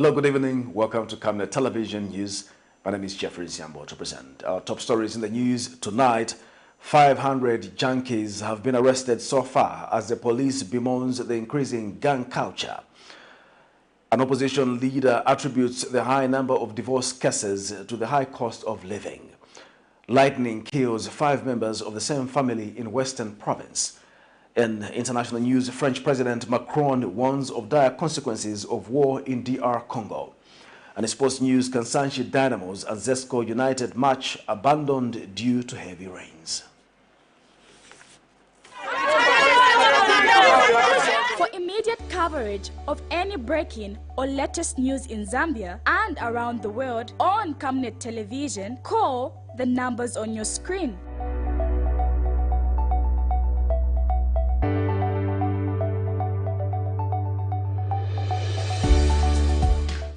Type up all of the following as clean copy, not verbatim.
Hello, good evening. Welcome to Camnet Television News. My name is Jeffrey Ziambo to present our top stories in the news tonight. 500 junkies have been arrested so far as the police bemoans the increasing gang culture. An opposition leader attributes the high number of divorce cases to the high cost of living. Lightning kills 5 members of the same family in Western Province. In international news, French President Macron warns of dire consequences of war in DR-CONGO. And in sports news, KANSANSHI, DYNAMOS and ZESCO United match abandoned due to heavy rains. For immediate coverage of any breaking or latest news in Zambia and around the world on Camnet Television, call the numbers on your screen.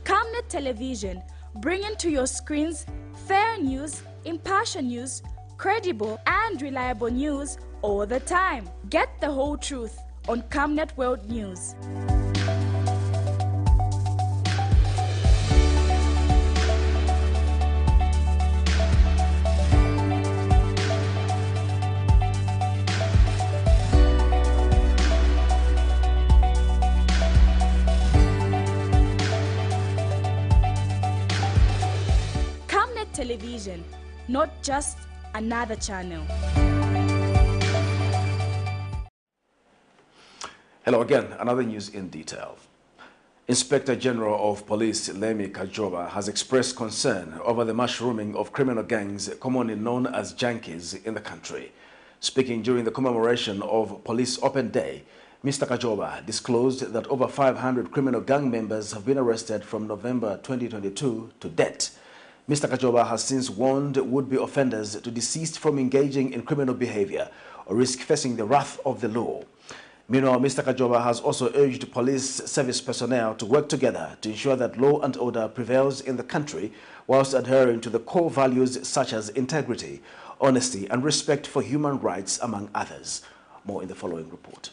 Camnet Television, bringing to your screens fair news, impartial news, credible and reliable news all the time. Get the whole truth on Camnet World News. Camnet Television, not just another channel. Hello again, another news in detail. Inspector General of Police Lemi Kajoba has expressed concern over the mushrooming of criminal gangs commonly known as junkies in the country. Speaking during the commemoration of Police Open Day, Mr. Kajoba disclosed that over 500 criminal gang members have been arrested from November 2022 to date. Mr. Kajoba has since warned would-be offenders to desist from engaging in criminal behavior or risk facing the wrath of the law. Meanwhile, Mr. Kajoba has also urged police service personnel to work together to ensure that law and order prevails in the country whilst adhering to the core values such as integrity, honesty and respect for human rights, among others. More in the following report.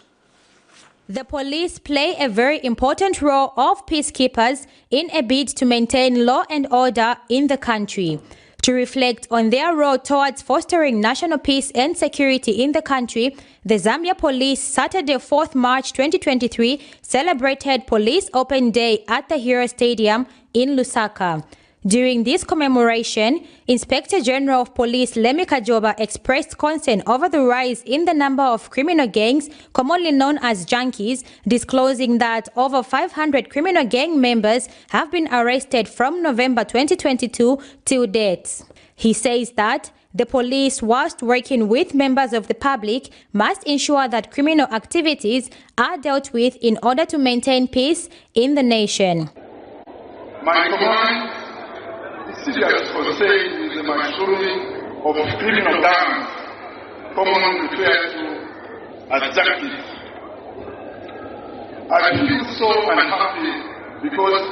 The police play a very important role of peacekeepers in a bid to maintain law and order in the country. To reflect on their role towards fostering national peace and security in the country, the Zambia Police Saturday 4th March 2023 celebrated Police Open Day at the Hero Stadium in Lusaka. During this commemoration, Inspector General of Police Lemi Kajoba expressed concern over the rise in the number of criminal gangs, commonly known as junkies, disclosing that over 500 criminal gang members have been arrested from November 2022 to date. He says that the police, whilst working with members of the public, must ensure that criminal activities are dealt with in order to maintain peace in the nation. My command serious concern with the mushrooming of criminal gangs, commonly referred to as junkies. I feel so unhappy because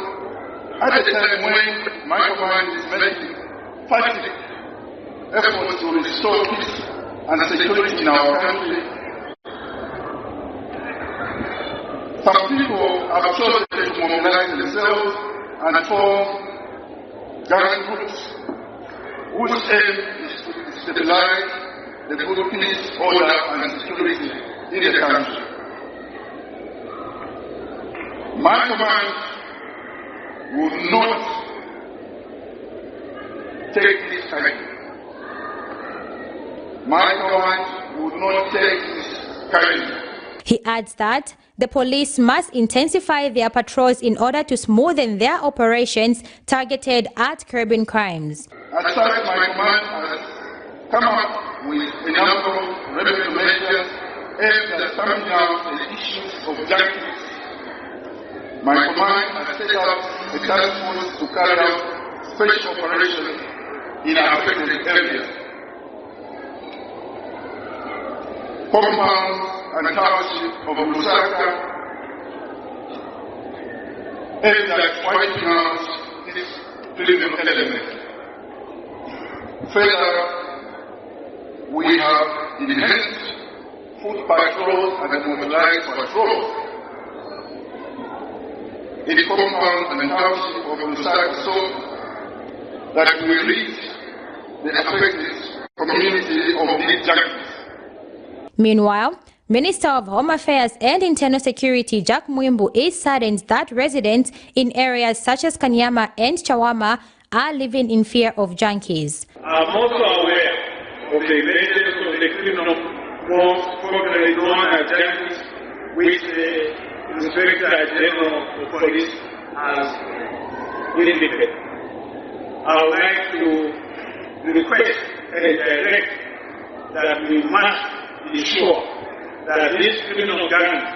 at the time when my command is making frantic efforts to restore peace and security in our country, some people have chosen to mobilize themselves and form gang groups whose aim is to stabilize the good peace, order and security in the country. My command would not take this kindly. My command would not take this kindly. He adds that the police must intensify their patrols in order to smoothen their operations targeted at curbing crimes. As such, my command has come up with a number of remedy measures aimed at stamping out the issues of junkies. My command has set up a task force to carry out special operations in affected areas. Compounds and township of Lusaka aimed at wiping out this criminal element. Further, we have enhanced foot patrols and mobilized patrols. in compound and township of Lusaka so that we reach the affected community of these junkies. Meanwhile, Minister of Home Affairs and Internal Security Jack Mwimbu is saddened that residents in areas such as Kanyama and Chawama are living in fear of junkies. I'm also aware of the emergence of the criminal forms popularly known as junkies, which the Inspector General of Police has indicated. I would like to request and direct that we must ensure that these criminal gangs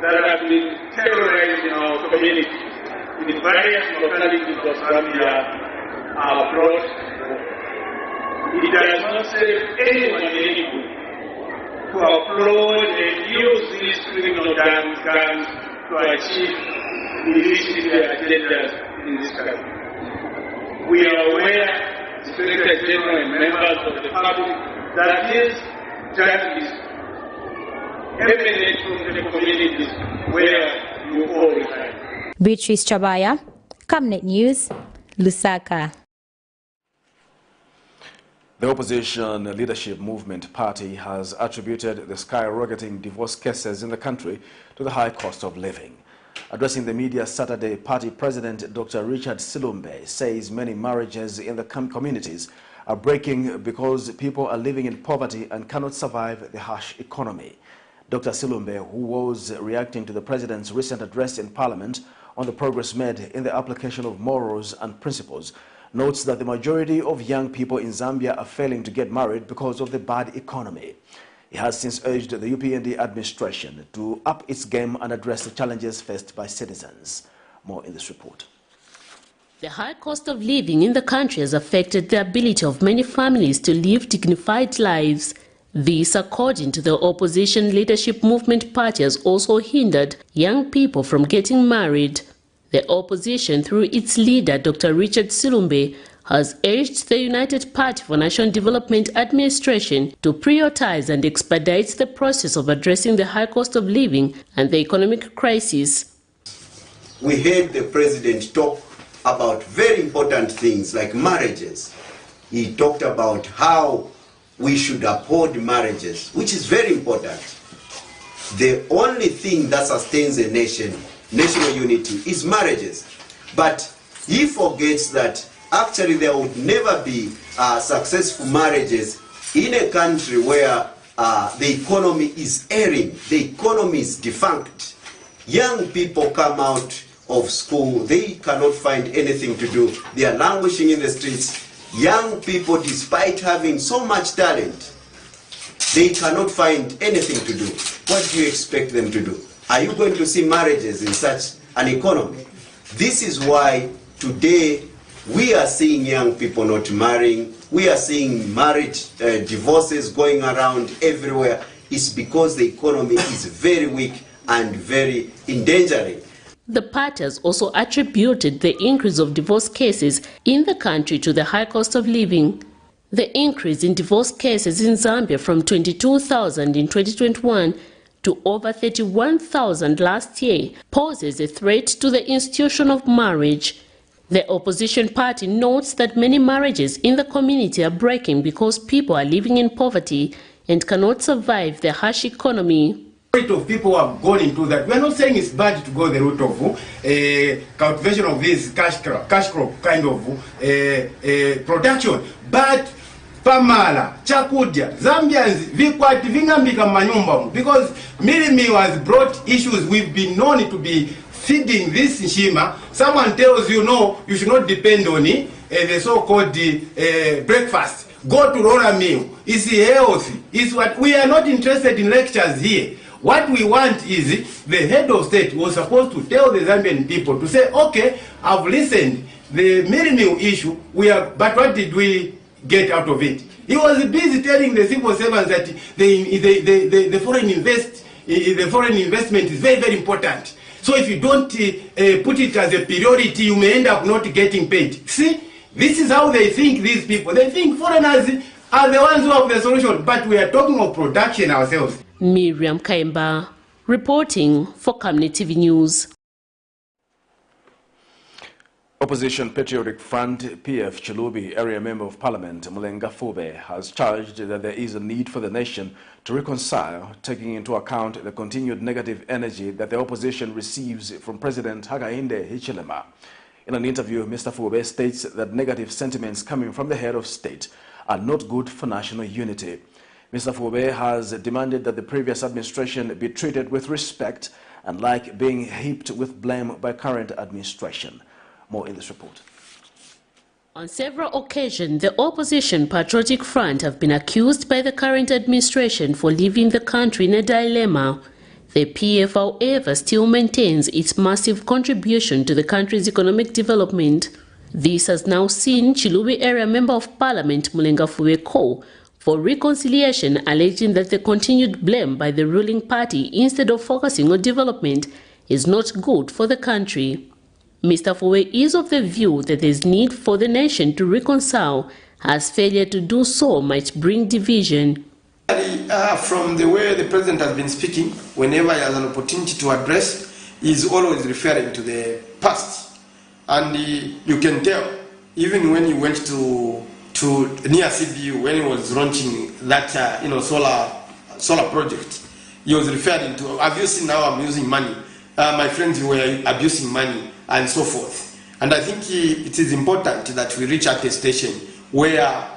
that have been terrorizing our community in various localities of Zambia are brought. It does not save anyone anything to applaud and use these criminal gangs to achieve illicit agendas in this country. We are aware, Inspector General and members of the public, that these junkies emanate from the communities where you all reside. Beatrice Chabaya, Camnet News, Lusaka. The opposition leadership movement party has attributed the skyrocketing divorce cases in the country to the high cost of living. Addressing the media Saturday, party president Dr. Richard Silumbe says many marriages in the communities are breaking because people are living in poverty and cannot survive the harsh economy. Dr. Silumbe, who was reacting to the president's recent address in Parliament on the progress made in the application of morals and principles, notes that the majority of young people in Zambia are failing to get married because of the bad economy. He has since urged the UPND administration to up its game and address the challenges faced by citizens. More in this report. The high cost of living in the country has affected the ability of many families to live dignified lives. This, according to the opposition leadership movement party, has also hindered young people from getting married. The opposition, through its leader, Dr. Richard Silumbe, has urged the United Party for National Development administration to prioritize and expedite the process of addressing the high cost of living and the economic crisis. We heard the president talk about very important things like marriages. He talked about how we should uphold marriages, which is very important. The only thing that sustains a nation, national unity, is marriages. But he forgets that actually there would never be successful marriages in a country where the economy is erring, the economy is defunct. Young people come out of school, they cannot find anything to do. They are languishing in the streets. Young people, despite having so much talent, they cannot find anything to do. What do you expect them to do? Are you going to see marriages in such an economy? This is why today we are seeing young people not marrying. We are seeing marriage divorces going around everywhere. It's because the economy is very weak and very endangering. The party has also attributed the increase of divorce cases in the country to the high cost of living. The increase in divorce cases in Zambia from 22,000 in 2021 to over 31,000 last year poses a threat to the institution of marriage. The opposition party notes that many marriages in the community are breaking because people are living in poverty and cannot survive the harsh economy. Of people who have gone into that. We are not saying it's bad to go the route of cultivation of this cash crop kind of production, but pamala chakudya Zambians vikwati vingambika manyumba because Milimi has brought issues. We've been known to be feeding this nshima. Someone tells you no, you should not depend on it, the so-called breakfast. Go to Rora meal. Is healthy? Is what we are not interested in lectures here. What we want is the head of state was supposed to tell the Zambian people to say, okay, I've listened, the Milimi issue, but what did we get out of it? He was busy telling the civil servants that the foreign investment is very, very important. So if you don't put it as a priority, you may end up not getting paid. See, this is how they think, these people. They think foreigners are the ones who have the solution, but we are talking of production ourselves. Miriam Kaimba, reporting for Camnet TV News. Opposition Patriotic Front PF Chilubi area member of parliament Mulenga Fube has charged that there is a need for the nation to reconcile, taking into account the continued negative energy that the opposition receives from President Hakainde Hichilema. In an interview, Mr. Fube states that negative sentiments coming from the head of state are not good for national unity. Mr. Fube has demanded that the previous administration be treated with respect, unlike being heaped with blame by current administration. More in this report. On several occasions, the opposition Patriotic Front have been accused by the current administration for leaving the country in a dilemma. The PF, however, still maintains its massive contribution to the country's economic development. This has now seen Chilubi area member of parliament Mulenga Fube call for reconciliation, alleging that the continued blame by the ruling party instead of focusing on development is not good for the country. Mr. Fube is of the view that there is need for the nation to reconcile, as failure to do so might bring division. From the way the president has been speaking, whenever he has an opportunity to address, he is always referring to the past. And you can tell, even when he went to near CBU, when he was launching that solar project, he was referring to, have you seen how I'm using money? My friends were abusing money, and so forth. And I think it is important that we reach at a station where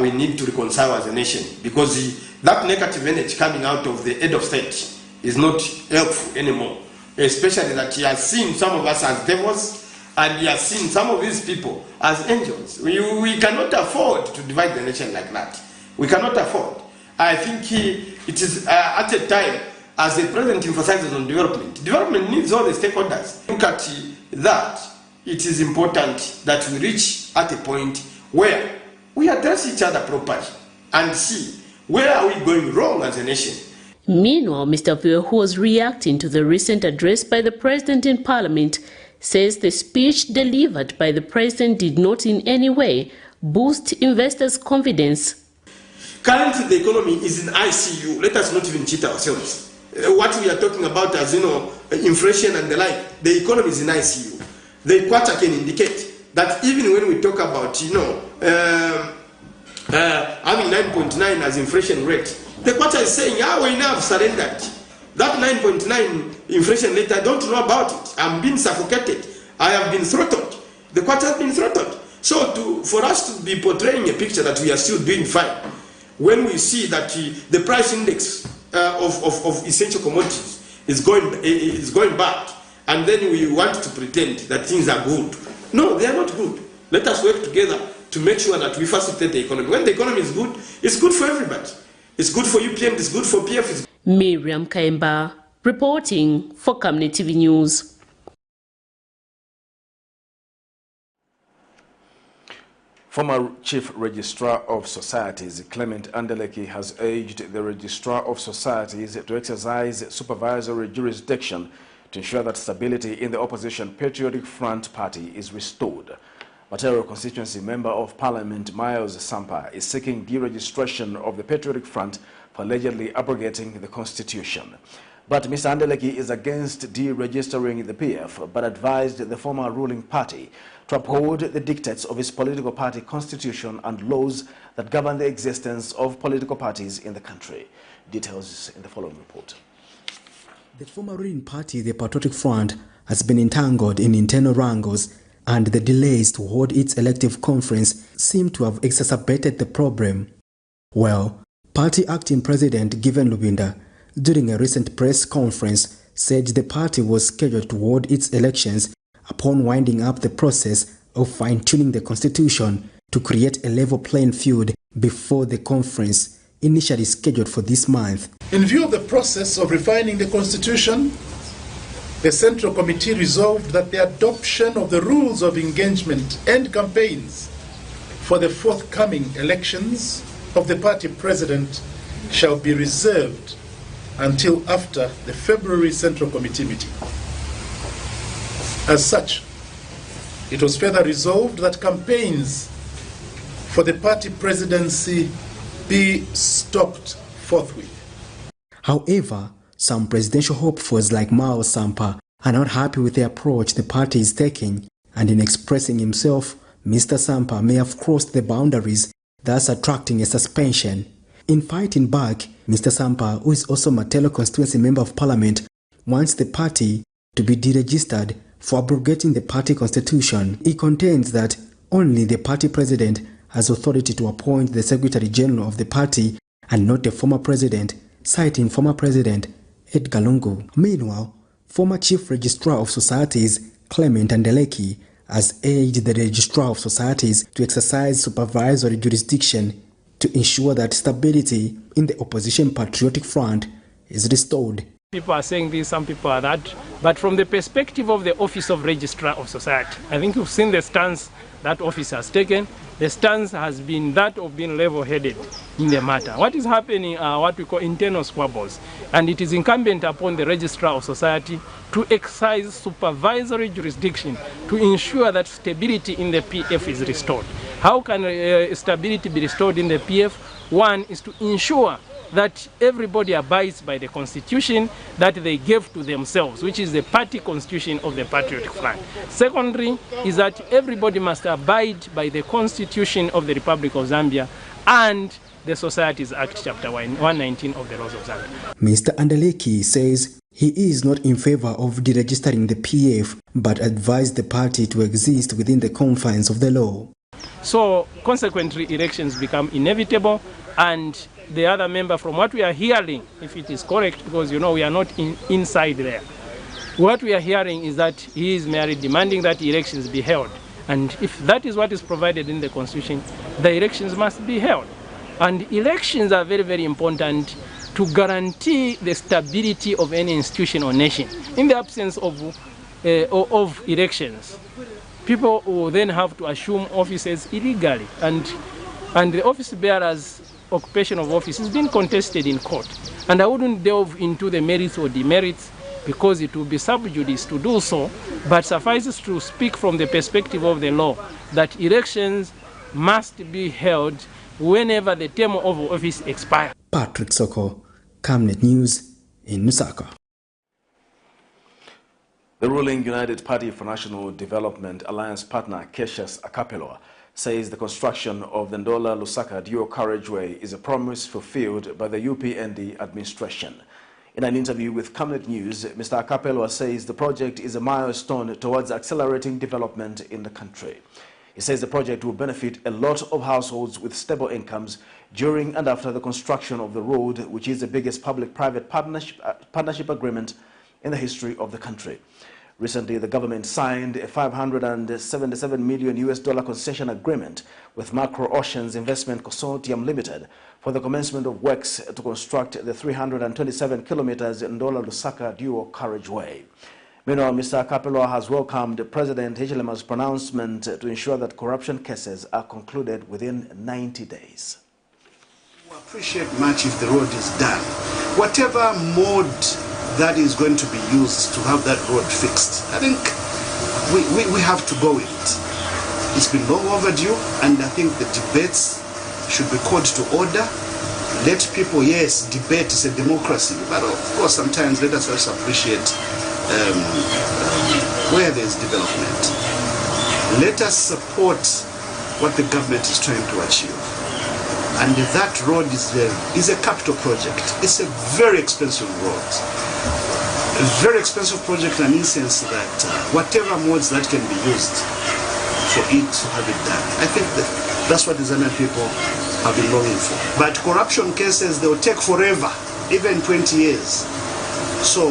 we need to reconcile as a nation, because that negative energy coming out of the head of state is not helpful anymore, especially that he has seen some of us as devils and he has seen some of these people as angels. We cannot afford to divide the nation like that. We cannot afford. I think it is at a time, as the president emphasizes on development, development needs all the stakeholders. Look at that. It is important that we reach at a point where we address each other properly and see where are we going wrong as a nation. Meanwhile, Mr. Fube, who was reacting to the recent address by the president in parliament, says the speech delivered by the president did not in any way boost investors' confidence. Currently, the economy is in ICU. Let us not even cheat ourselves. What we are talking about as, inflation and the like, the economy is in ICU. The quarter can indicate that even when we talk about, having 9.9 as inflation rate, the quarter is saying, we now have surrendered. That 9.9 inflation rate, I don't know about it. I'm being suffocated. I have been throttled. The quarter has been throttled. So for us to be portraying a picture that we are still doing fine, when we see that the price index of essential commodities is going bad, and then we want to pretend that things are good. No, they are not good. Let us work together to make sure that we facilitate the economy. When the economy is good, it's good for everybody. It's good for UPM, it's good for PF. Miriam Kaimba, reporting for Camnet TV News. Former Chief Registrar of Societies, Clement Andeleki, has urged the Registrar of Societies to exercise supervisory jurisdiction to ensure that stability in the opposition Patriotic Front party is restored. Matero constituency member of parliament Miles Sampa is seeking deregistration of the Patriotic Front for allegedly abrogating the constitution. But Mr. Andeleki is against deregistering the PF, but advised the former ruling party to uphold the dictates of its political party constitution and laws that govern the existence of political parties in the country. Details in the following report. The former ruling party, the Patriotic Front, has been entangled in internal wrangles, and the delays to hold its elective conference seem to have exacerbated the problem. Well, party acting president Given Lubinda, during a recent press conference, said the party was scheduled to hold its elections upon winding up the process of fine-tuning the constitution to create a level playing field before the conference, initially scheduled for this month. In view of the process of refining the constitution, the Central Committee resolved that the adoption of the rules of engagement and campaigns for the forthcoming elections of the party president shall be reserved until after the February Central Committee meeting. As such, it was further resolved that campaigns for the party presidency be stopped forthwith. However, some presidential hopefuls like Mao Sampa are not happy with the approach the party is taking, and in expressing himself, Mr. Sampa may have crossed the boundaries, thus attracting a suspension. In fighting back, Mr. Sampa, who is also Matelo Constituency Member of Parliament, wants the party to be deregistered for abrogating the party constitution. He contends that only the party president has authority to appoint the Secretary General of the party and not the former president, citing former President Edgar Lungu. Meanwhile, former Chief Registrar of Societies Clement Andeleki has urged the Registrar of Societies to exercise supervisory jurisdiction to ensure that stability in the opposition Patriotic Front is restored. People are saying this, some people are that, but from the perspective of the Office of Registrar of Society, I think you've seen the stance that office has taken. The stance has been that of being level-headed in the matter. What is happening are what we call internal squabbles, and it is incumbent upon the Registrar of Society to exercise supervisory jurisdiction to ensure that stability in the PF is restored. How can stability be restored in the PF? One is to ensure that everybody abides by the constitution that they gave to themselves, which is the party constitution of the Patriotic Front. Secondly, is that everybody must abide by the constitution of the Republic of Zambia and the Societies Act Chapter 119 of the Laws of Zambia. Mr. Andeleki says he is not in favor of deregistering the PF, but advised the party to exist within the confines of the law. So consequently, elections become inevitable, and the other member, from what we are hearing, if it is correct, because you know we are not inside there, what we are hearing is that he is merely demanding that elections be held, and if that is what is provided in the constitution, the elections must be held. And elections are very, very important to guarantee the stability of any institution or nation. In the absence of elections, people will then have to assume offices illegally, and the office bearers' occupation of office is being contested in court. And I wouldn't delve into the merits or demerits because it will be sub judice to do so, but suffices to speak from the perspective of the law that elections must be held whenever the term of office expires. Patrick Soko, Camnet News in Lusaka. The ruling United Party for National Development Alliance partner Cassius Akapelwa says the construction of the Ndola-Lusaka dual carriageway is a promise fulfilled by the UPND administration. In an interview with Camnet News, Mr. Akapelwa says the project is a milestone towards accelerating development in the country. He says the project will benefit a lot of households with stable incomes during and after the construction of the road, which is the biggest public-private partnership agreement in the history of the country. Recently, the government signed a $577 million concession agreement with Macro Oceans Investment Consortium Limited for the commencement of works to construct the 327 kilometers Ndola-Lusaka dual carriageway. Meanwhile, Mr. Akapelwa has welcomed President Hichilema's pronouncement to ensure that corruption cases are concluded within 90 days. We appreciate much if the road is done. Whatever mode that is going to be used to have that road fixed, I think we have to go with it. It's been long overdue, and I think the debates should be called to order. Let people, yes, debate is a democracy, but of course sometimes let us also appreciate where there's development. Let us support what the government is trying to achieve. And that road is a capital project. It's a very expensive road. A very expensive project in the sense that whatever modes that can be used for it to have it done. I think that's what the Zambian people have been longing for. But corruption cases, they will take forever, even 20 years. So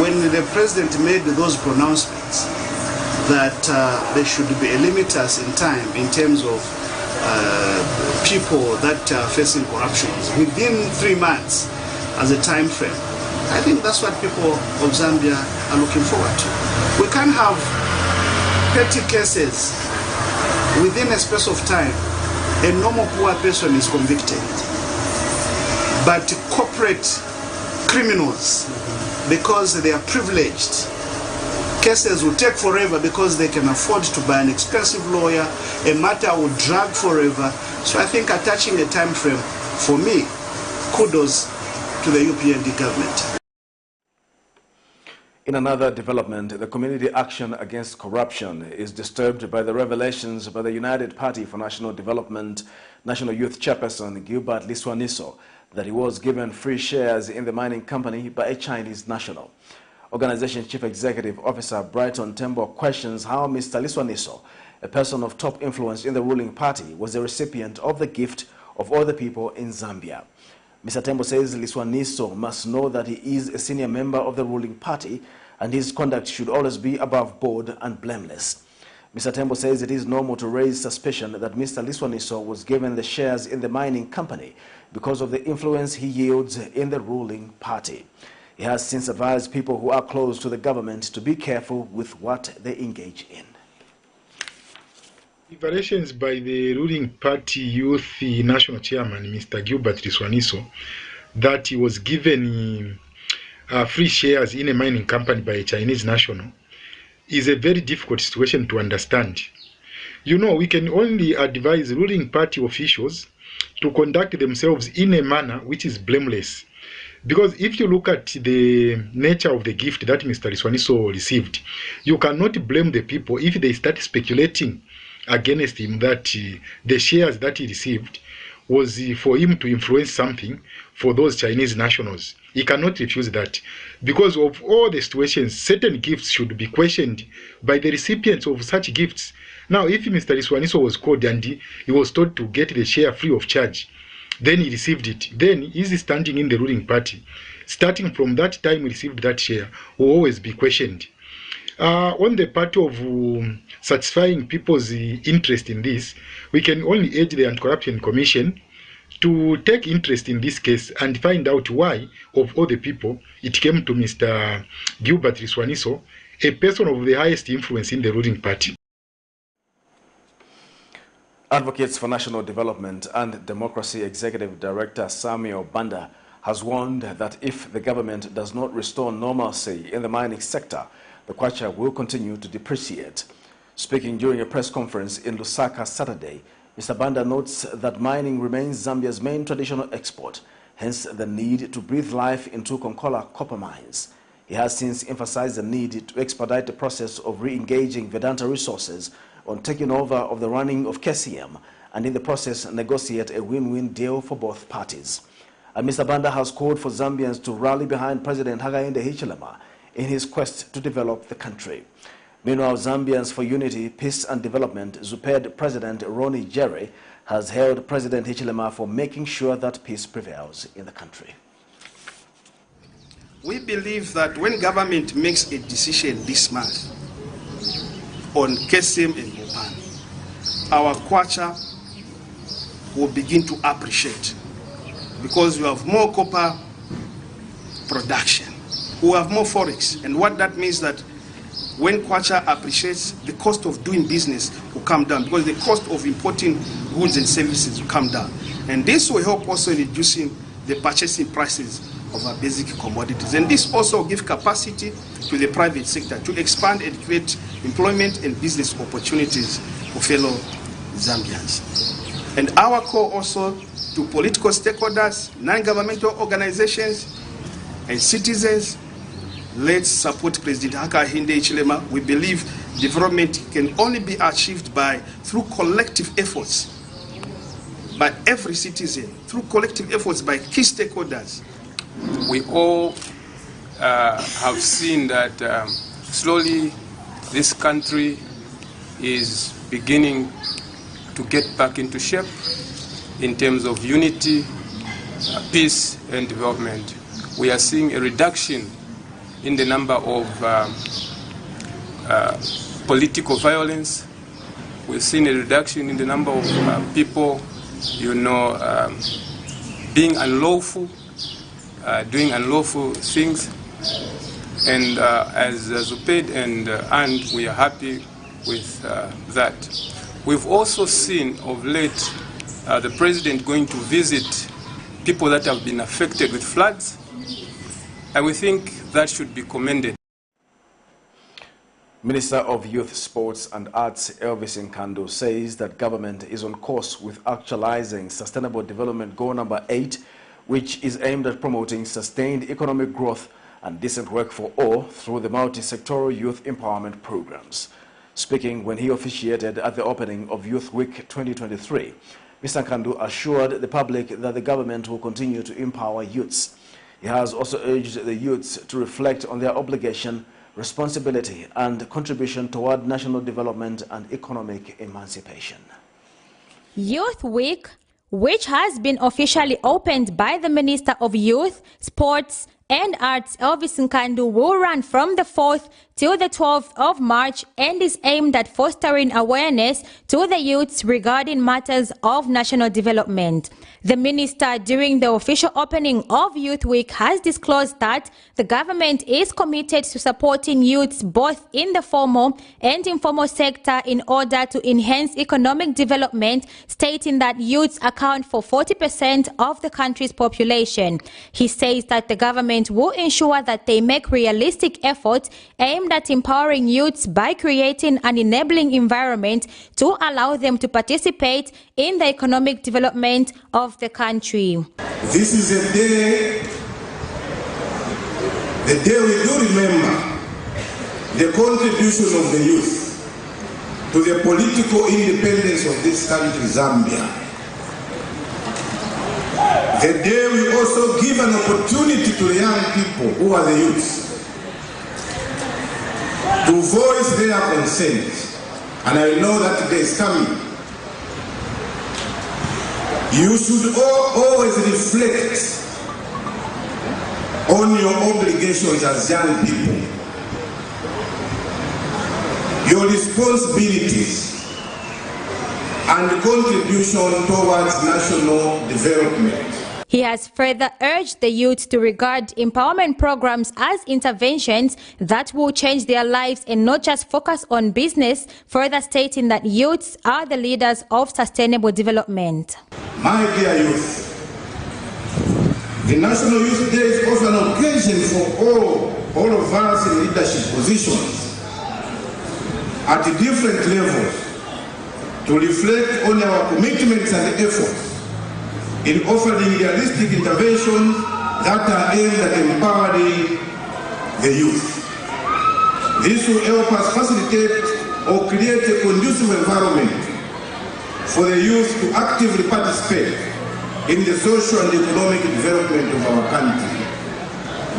when the president made those pronouncements that there should be a limitus in time in terms of people that are facing corruptions within 3 months as a time frame, I think that's what people of Zambia are looking forward to. We can't have petty cases within a space of time. A normal poor person is convicted, but corporate criminals, because they are privileged, cases will take forever because they can afford to buy an expensive lawyer. A matter will drag forever. So I think attaching a time frame, for me, kudos to the UPND government. In another development, the Community Action Against Corruption is disturbed by the revelations by the United Party for National Development National Youth Chairperson Gilbert Liswaniso that he was given free shares in the mining company by a Chinese national. Organization Chief Executive Officer Brighton Tembo questions how Mr. Liswaniso, a person of top influence in the ruling party, was the recipient of the gift of all the people in Zambia. Mr. Tembo says Liswaniso must know that he is a senior member of the ruling party and his conduct should always be above board and blameless. Mr. Tembo says it is normal to raise suspicion that Mr. Liswaniso was given the shares in the mining company because of the influence he yields in the ruling party. He has since advised people who are close to the government to be careful with what they engage in. Declarations by the ruling party youth national chairman, Mr. Gilbert Liswaniso, that he was given free shares in a mining company by a Chinese national is a very difficult situation to understand. You know, we can only advise ruling party officials to conduct themselves in a manner which is blameless. Because if you look at the nature of the gift that Mr. Liswaniso received, you cannot blame the people if they start speculating against him that the shares that he received was for him to influence something for those Chinese nationals. He cannot refuse that. Because of all the situations, certain gifts should be questioned by the recipients of such gifts. Now, if Mr. Liswaniso was called and he was told to get the share free of charge, then he received it, then he is standing in the ruling party. Starting from that time he received that share, will always be questioned. On the part of satisfying people's interest in this, we can only urge the Anti-Corruption Commission to take interest in this case and find out why, of all the people, it came to Mr. Gilbert Liswaniso, a person of the highest influence in the ruling party. Advocates for National Development and Democracy Executive Director Samuel Banda has warned that if the government does not restore normalcy in the mining sector, the kwacha will continue to depreciate. Speaking during a press conference in Lusaka Saturday, Mr. Banda notes that mining remains Zambia's main traditional export, hence the need to breathe life into Konkola copper mines. He has since emphasized the need to expedite the process of re-engaging Vedanta Resources on taking over of the running of KCM and in the process negotiate a win-win deal for both parties. Mr. Banda has called for Zambians to rally behind President Hakainde Hichilema in his quest to develop the country. Meanwhile, Zambians for Unity, Peace and Development, ZUPED President Ronnie Jerry, has hailed President Hichilema for making sure that peace prevails in the country. We believe that when government makes a decision this month on KCM and Mopan, our kwacha will begin to appreciate, because we have more copper production, we have more forex, and what that means that when kwacha appreciates, the cost of doing business will come down, because the cost of importing goods and services will come down. And this will help also in reducing the purchasing prices of our basic commodities. And this also gives capacity to the private sector to expand and create employment and business opportunities for fellow Zambians. And our call also to political stakeholders, non-governmental organizations, and citizens, let's support President Hakainde Hichilema. We believe development can only be achieved through collective efforts by every citizen, through collective efforts by key stakeholders. We all have seen that slowly this country is beginning to get back into shape in terms of unity, peace and development. We are seeing a reduction in the number of political violence. We're seeing a reduction in the number of people, being unlawful, doing unlawful things. And as ZUPED and we are happy with that. We've also seen of late the President going to visit people that have been affected with floods, and we think that should be commended. Minister of Youth, Sports and Arts Elvis Nkando says that government is on course with actualizing Sustainable Development Goal number 8, which is aimed at promoting sustained economic growth and decent work for all through the multi-sectoral youth empowerment programs. Speaking when he officiated at the opening of Youth Week 2023, Mr. Kandu assured the public that the government will continue to empower youths. He has also urged the youths to reflect on their obligation, responsibility, and contribution toward national development and economic emancipation. Youth Week, which has been officially opened by the Minister of Youth, Sports and Arts, Elvis Nkandu, will run from the 4th till the 12th of March and is aimed at fostering awareness to the youths regarding matters of national development. The minister, during the official opening of Youth Week, has disclosed that the government is committed to supporting youths both in the formal and informal sector in order to enhance economic development, stating that youths account for 40% of the country's population. He says that the government will ensure that they make realistic efforts aimed at empowering youths by creating an enabling environment to allow them to participate in the economic development of the country. This is a day, the day we do remember the contribution of the youth to the political independence of this country, Zambia. The day we also give an opportunity to the young people who are the youths to voice their consent. And I know that day is coming. You should always reflect on your obligations as young people, your responsibilities and contribution towards national development. He has further urged the youth to regard empowerment programs as interventions that will change their lives and not just focus on business, further stating that youths are the leaders of sustainable development. My dear youth, the National Youth Day is also an occasion for all of us in leadership positions at different levels to reflect on our commitments and efforts in offering realistic interventions that are aimed at empowering the youth. This will help us facilitate or create a conducive environment for the youth to actively participate in the social and economic development of our country.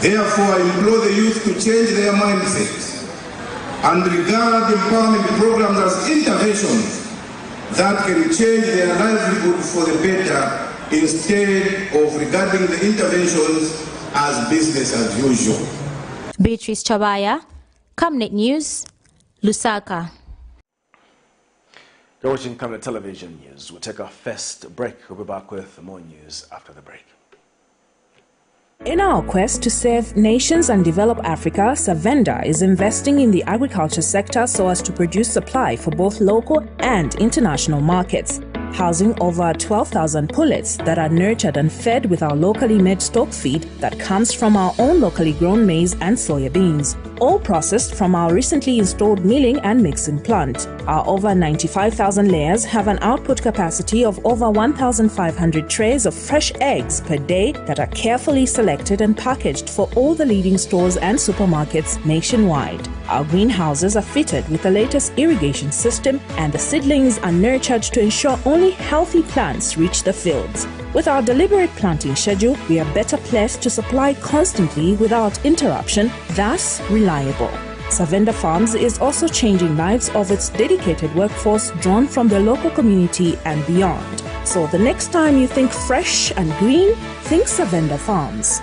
Therefore, I implore the youth to change their mindsets and regard empowerment programs as interventions that can change their livelihood for the better, instead of regarding the interventions as business as usual. Beatrice Chabaya, Camnet News, Lusaka. You're watching Camnet Television News. We'll take our first break. We'll be back with more news after the break. In our quest to serve nations and develop Africa, Savannah is investing in the agriculture sector so as to produce supply for both local and international markets, housing over 12,000 pullets that are nurtured and fed with our locally made stock feed that comes from our own locally grown maize and soya beans, all processed from our recently installed milling and mixing plant. Our over 95,000 layers have an output capacity of over 1,500 trays of fresh eggs per day that are carefully selected and packaged for all the leading stores and supermarkets nationwide. Our greenhouses are fitted with the latest irrigation system, and the seedlings are nurtured to ensure only healthy plants reach the fields. With our deliberate planting schedule, we are better placed to supply constantly without interruption, thus reliable. Savannah Farms is also changing lives of its dedicated workforce drawn from the local community and beyond. So the next time you think fresh and green, think Savannah Farms.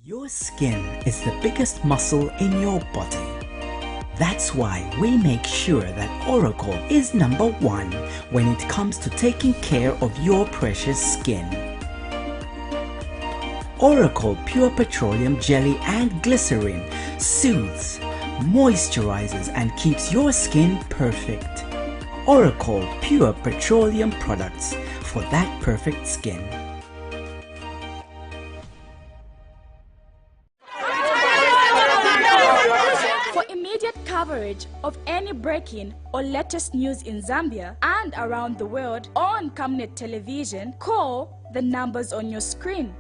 Your skin is the biggest muscle in your body. That's why we make sure that Oracle is #1 when it comes to taking care of your precious skin. Oracle Pure Petroleum Jelly and Glycerin soothes, moisturizes and keeps your skin perfect. Oracle Pure Petroleum products for that perfect skin. For immediate coverage of any breaking or latest news in Zambia and around the world on Camnet Television, call the numbers on your screen.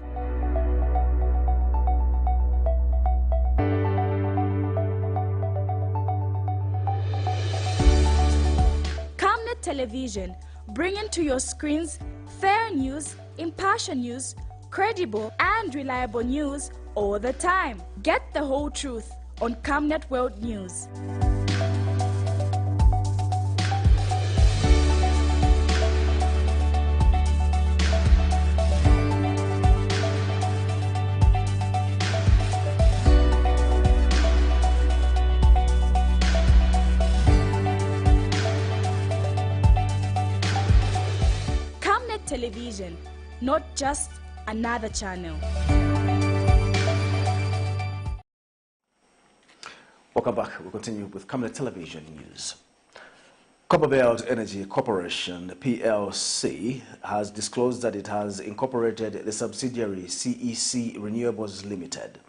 Television, bringing to your screens fair news, impartial news, credible and reliable news all the time. Get the whole truth on Camnet World News. Camnet Television, not just another channel. Welcome back. We'll continue with Camnet Television News. Copperbelt Energy Corporation, PLC, has disclosed that it has incorporated the subsidiary CEC Renewables Limited.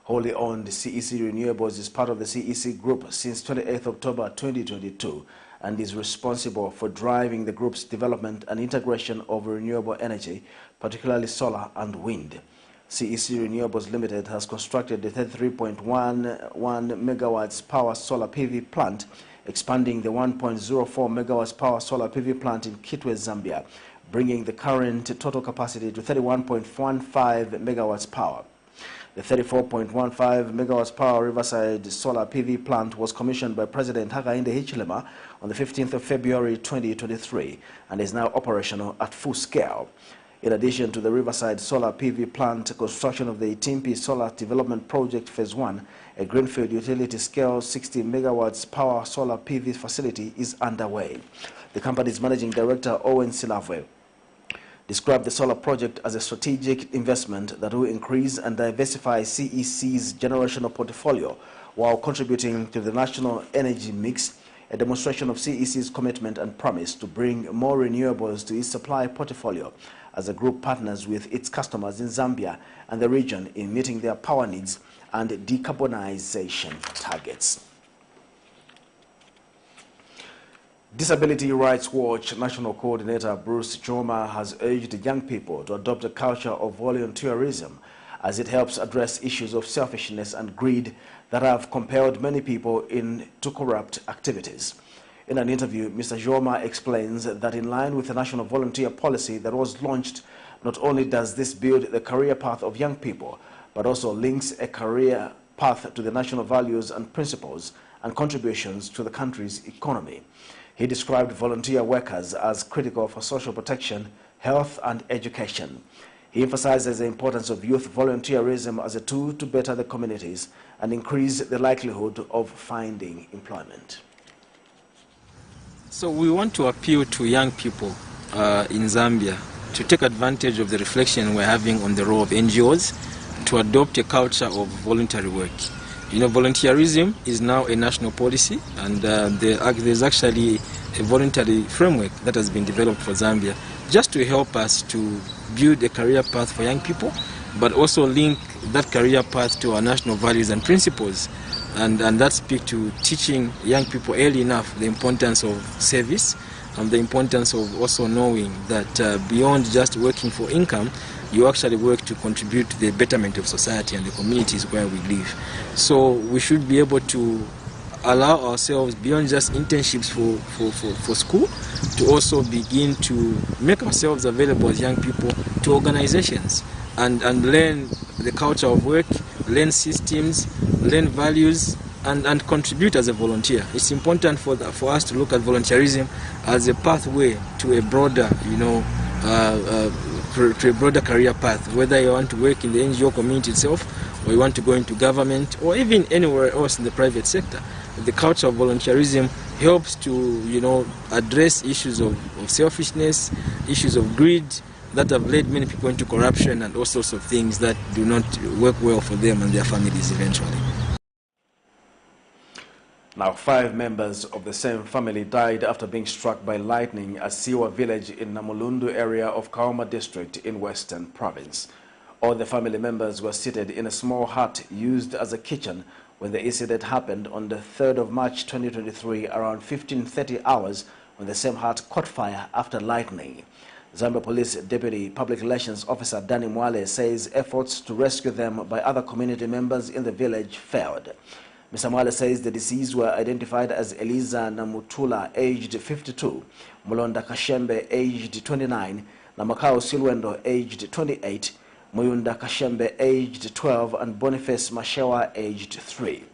Wholly owned CEC Renewables is part of the CEC Group since 28th October 2022 and is responsible for driving the group's development and integration of renewable energy, particularly solar and wind. CEC Renewables Limited has constructed the 33.11 megawatts power solar PV plant, expanding the 1.04 megawatts power solar PV plant in Kitwe, Zambia, bringing the current total capacity to 31.15 megawatts power. The 34.15 megawatts power Riverside solar PV plant was commissioned by President Hakainde Hichilema on the 15th of February 2023 and is now operational at full scale. In addition to the Riverside solar PV plant, construction of the Itimpi Solar Development Project Phase 1, a greenfield utility-scale 60 megawatts power solar PV facility, is underway. The company's managing director, Owen Silavwe, described the solar project as a strategic investment that will increase and diversify CEC's generational portfolio while contributing to the national energy mix, a demonstration of CEC's commitment and promise to bring more renewables to its supply portfolio as the group partners with its customers in Zambia and the region in meeting their power needs and decarbonization targets. Disability Rights Watch National Coordinator Bruce Joma has urged young people to adopt a culture of volunteerism as it helps address issues of selfishness and greed that have compelled many people into corrupt activities. In an interview, Mr. Joma explains that in line with the national volunteer policy that was launched, not only does this build the career path of young people, but also links a career path to the national values and principles and contributions to the country's economy. He described volunteer workers as critical for social protection, health and education. He emphasizes the importance of youth volunteerism as a tool to better the communities and increase the likelihood of finding employment. So we want to appeal to young people in Zambia to take advantage of the reflection we're having on the role of NGOs to adopt a culture of voluntary work. You know, volunteerism is now a national policy, and there's actually a voluntary framework that has been developed for Zambia just to help us to build a career path for young people, but also link that career path to our national values and principles. And that speaks to teaching young people early enough the importance of service and the importance of also knowing that beyond just working for income, you actually work to contribute to the betterment of society and the communities where we live. So we should be able to allow ourselves, beyond just internships for school, to also begin to make ourselves available as young people to organizations and learn the culture of work, learn systems, learn values, and contribute as a volunteer. It's important for us to look at volunteerism as a pathway to a broader, to a broader career path, whether you want to work in the NGO community itself, or you want to go into government, or even anywhere else in the private sector. The culture of volunteerism helps to, address issues of selfishness, issues of greed that have led many people into corruption and all sorts of things that do not work well for them and their families eventually. Now, 5 members of the same family died after being struck by lightning at Siwa village in Namulundu area of Kaoma district in Western Province. All the family members were seated in a small hut used as a kitchen when the incident happened on the 3rd of March 2023 around 15:30 hours when the same hut caught fire after lightning. Zambia Police Deputy Public Relations Officer Danny Mwale says efforts to rescue them by other community members in the village failed. Mr. Mwale says the deceased were identified as Eliza Namutula, aged 52, Mulonda Kashembe, aged 29, Namakao Silwendo, aged 28, Muyunda Kashembe, aged 12, and Boniface Mashewa, aged 3.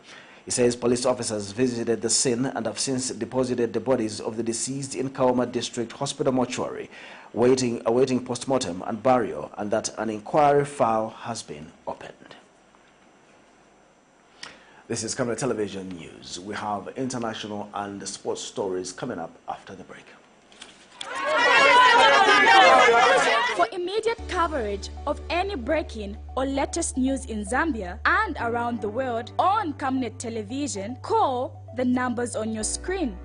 He says police officers visited the scene and have since deposited the bodies of the deceased in Kaoma District Hospital mortuary, awaiting post-mortem and burial, and that an inquiry file has been opened. This is Camnet Television News. We have international and sports stories coming up after the break. For immediate coverage of any breaking or latest news in Zambia and around the world on Camnet Television, call the numbers on your screen.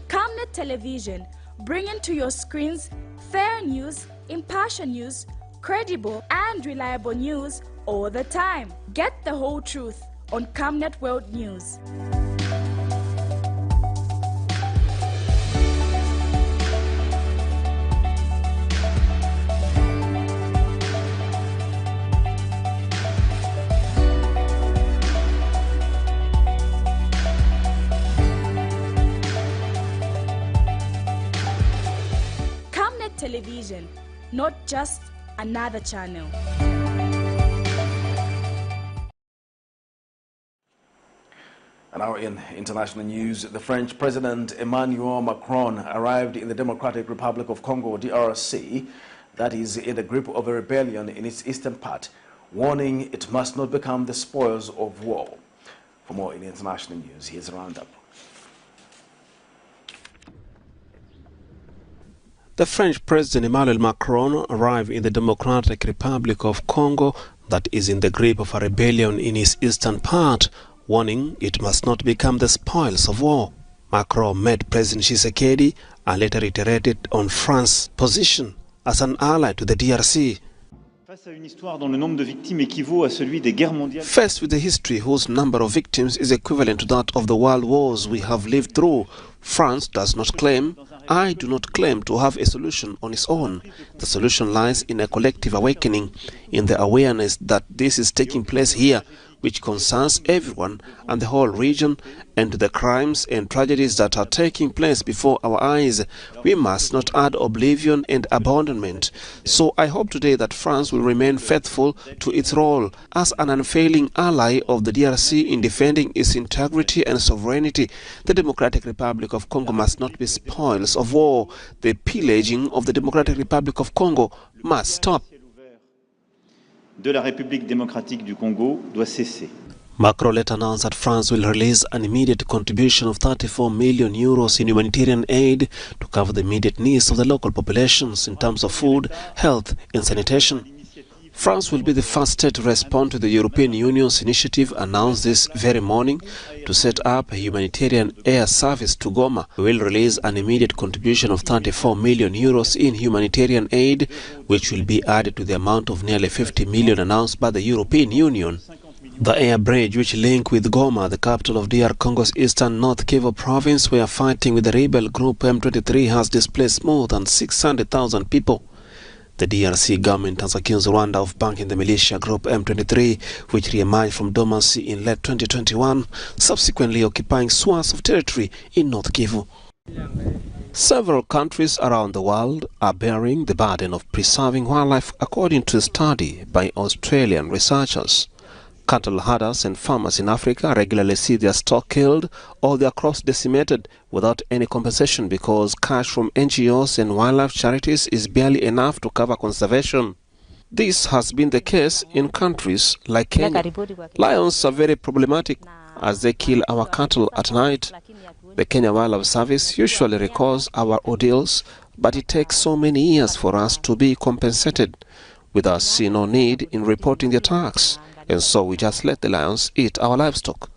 Camnet Television, bringing to your screens fair news, impartial news, credible and reliable news all the time. Get the whole truth on Camnet World News. Camnet Television, not just another channel. And now in international news, the French President Emmanuel Macron arrived in the Democratic Republic of Congo, DRC, that is in the grip of a rebellion in its eastern part, warning it must not become the spoils of war. For more in international news, here's a roundup. The French President Emmanuel Macron arrived in the Democratic Republic of Congo, that is in the grip of a rebellion in its eastern part, warning it must not become the spoils of war. Macron met President Tshisekedi and later reiterated on France's position as an ally to the DRC. Faced with a history whose number of victims is equivalent to that of the world wars we have lived through, France does not claim, I do not claim to have a solution on its own. The solution lies in a collective awakening, in the awareness that this is taking place here, which concerns everyone and the whole region, and to the crimes and tragedies that are taking place before our eyes. We must not add oblivion and abandonment. So I hope today that France will remain faithful to its role as an unfailing ally of the DRC in defending its integrity and sovereignty. The Democratic Republic of Congo must not be spoils of war. The pillaging of the Democratic Republic of Congo must stop. De la République démocratique du Congo doit cesser. Macron later announced that France will release an immediate contribution of 34 million euros in humanitarian aid to cover the immediate needs of the local populations in terms of food, health and sanitation. France will be the first state to respond to the European Union's initiative announced this very morning to set up a humanitarian air service to Goma. We will release an immediate contribution of 34 million euros in humanitarian aid, which will be added to the amount of nearly 50 million announced by the European Union. The air bridge which links with Goma, the capital of DR-CONGO's eastern North Kivu province, where fighting with the rebel group M23 has displaced more than 600,000 people. The DRC government has accused Rwanda of backing the militia group M23, which re-emerged from dormancy in late 2021, subsequently occupying swaths of territory in North Kivu. Several countries around the world are bearing the burden of preserving wildlife, according to a study by Australian researchers. Cattle herders and farmers in Africa regularly see their stock killed or their crops decimated without any compensation because cash from NGOs and wildlife charities is barely enough to cover conservation. This has been the case in countries like Kenya. Lions are very problematic as they kill our cattle at night. The Kenya Wildlife Service usually records our ordeals, but it takes so many years for us to be compensated. With us seeing no need in reporting the attacks, and so we just let the lions eat our livestock.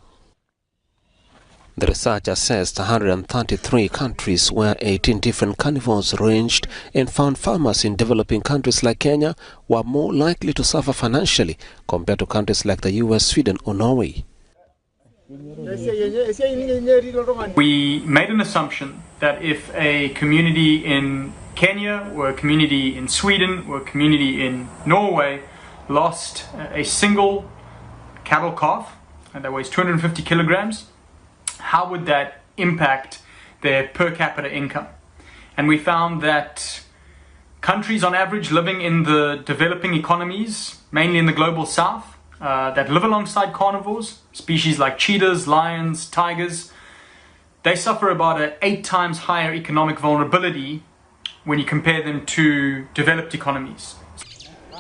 The research assessed 133 countries where 18 different carnivores ranged and found farmers in developing countries like Kenya were more likely to suffer financially compared to countries like the US, Sweden or Norway. We made an assumption that if a community in Kenya or a community in Sweden or a community in Norway lost a single cattle calf and that weighs 250 kilograms, how would that impact their per capita income? And we found that countries on average living in the developing economies, mainly in the global south, that live alongside carnivores, species like cheetahs, lions, tigers, they suffer about an 8 times higher economic vulnerability when you compare them to developed economies.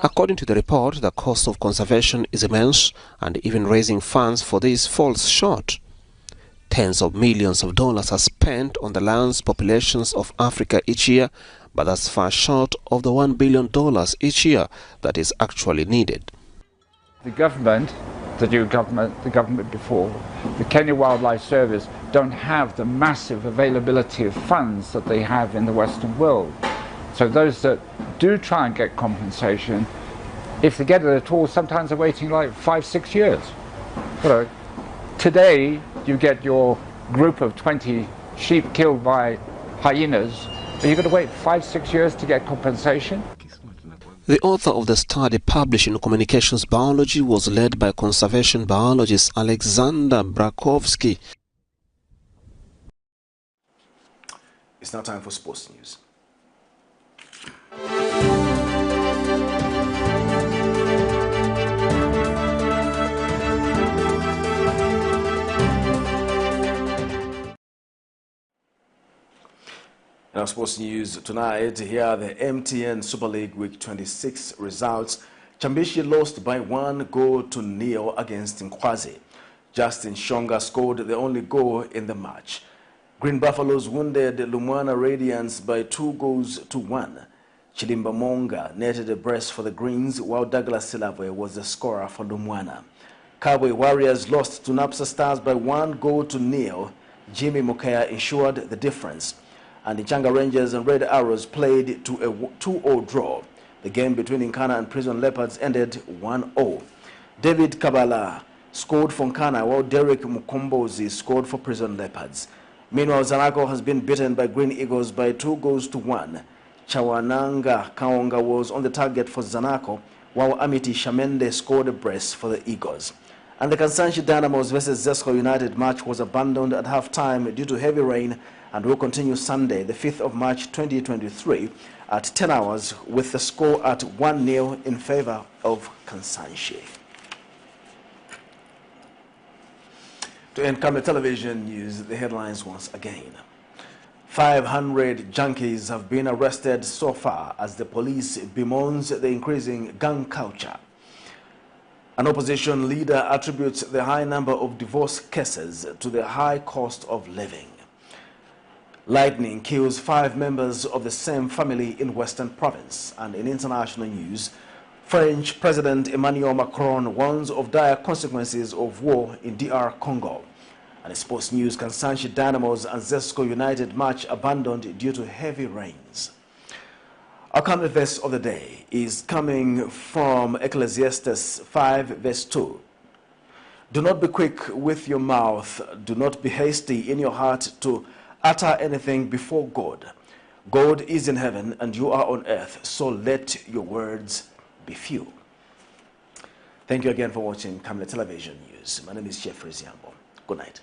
According to the report, the cost of conservation is immense, and even raising funds for this falls short. Tens of millions of dollars are spent on the lions populations of Africa each year, but that's far short of the $1 billion each year that is actually needed. The government, the new government, the government before, the Kenya Wildlife Service don't have the massive availability of funds that they have in the Western world. So those that do try and get compensation, if they get it at all, sometimes they're waiting like 5-6 years. You know, today you get your group of 20 sheep killed by hyenas, are you going to wait 5-6 years to get compensation? The author of the study published in Communications Biology was led by conservation biologist Alexander Brakovsky. It's now time for sports news. In our sports news tonight, here are the MTN Super League Week 26 results. Chambishi lost by 1 goal to 0 against Nkwazi. Justin Shonga scored the only goal in the match. Green Buffaloes wounded Lumwana Radiance by 2 goals to 1. Chilimba Monga netted a brace for the Greens, while Douglas Silave was the scorer for Lumwana. Cowboy Warriors lost to Napsa Stars by 1 goal to 0. Jimmy Mukaya ensured the difference. And the Changa Rangers and Red Arrows played to a 2-0 draw. The game between Nkana and Prison Leopards ended 1-0. David Kabala scored for Nkana, while Derek Mukombozi scored for Prison Leopards. Meanwhile, Zanaco has been beaten by Green Eagles by 2 goals to 1. Chawananga Kaonga was on the target for Zanaco, while Amity Shamende scored a brace for the Eagles. And the Kansanshi DYNAMOS versus ZESCO United match was abandoned at half-time due to heavy rain and will continue Sunday, the 5th of March 2023 at 10 hours with the score at 1-0 in favor of Kansanshi. To end Camnet television news, the headlines once again. 500 junkies have been arrested so far as the police bemoans the increasing gang culture. An opposition leader attributes the high number of divorce cases to the high cost of living. Lightning kills 5 members of the same family in Western Province. And in international news, French President Emmanuel Macron warns of dire consequences of war in DR-CONGO. And in sports news, KANSANSHI DYNAMOS and ZESCO United match abandoned due to heavy rains. Our Camnet verse of the day is coming from Ecclesiastes 5 verse 2. Do not be quick with your mouth, do not be hasty in your heart to utter anything before God. God is in heaven and you are on earth, so let your words be few. Thank you again for watching Camnet Television News. My name is Jeffrey Ziambo. Good night.